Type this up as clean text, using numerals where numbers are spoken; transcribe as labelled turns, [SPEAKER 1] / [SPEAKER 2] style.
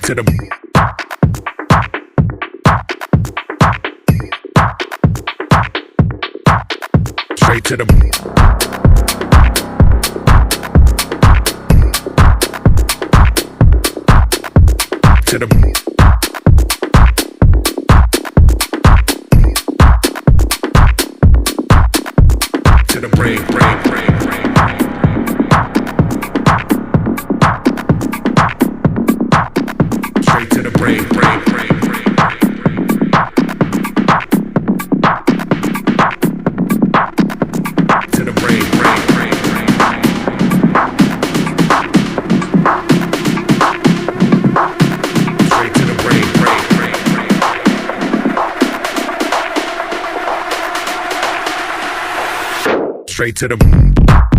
[SPEAKER 1] to the straight to the to the to the brain. Straight to the brain. To the brain. Straight to the brain. Straight to the